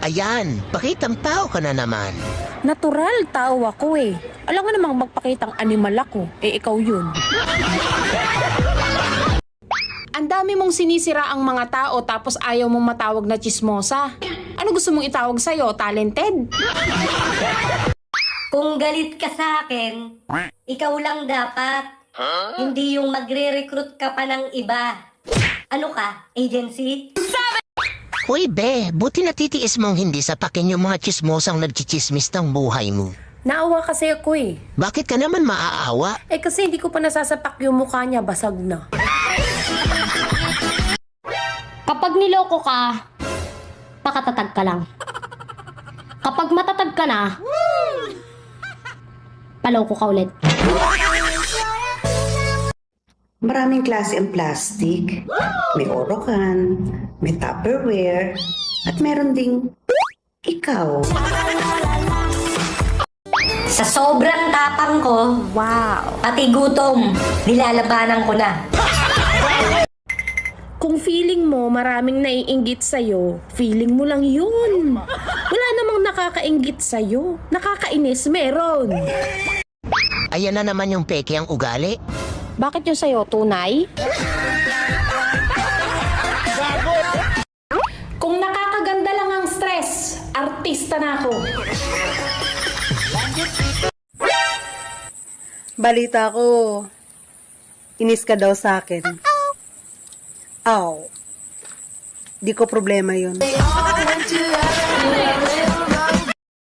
Ayan, pakitang tao ka na naman. Natural, tao ako eh. Alam nga namang magpakitang animal ako. Ikaw yun. Ang dami mong sinisira ang mga tao tapos ayaw mong matawag na chismosa. Ano gusto mong itawag sa'yo? Talented? Kung galit ka sa akin, ikaw lang dapat. Hindi yung magre-recruit ka pa ng iba. Ano ka? Agency? Uy, be, buti natitiis mong hindi sapakin yung mga chismosang nagchichismis ng buhay mo. Naawa kasi ako eh. Bakit ka naman maaawa? Kasi hindi ko pa nasasapak yung mukha niya, basag na. Kapag niloko ka, pakatatag ka lang. Kapag matatag ka na, paloko ka ulit. Maraming klase ang plastic. May Orocan, may Tupperware, at meron ding ikaw. Sa sobrang tapang ko, Wow! pati gutom, nilalabanan ko na. Kung feeling mo maraming naiinggit sa'yo, feeling mo lang yun. Wala namang nakakainggit sa'yo. Nakakainis, meron. Ayan na naman yung peke ang ugali. Bakit yung sa'yo, tunay? Kung nakakaganda lang ang stress, artista na ako. Balita ko, inis ka daw sa akin. Di ko problema yun.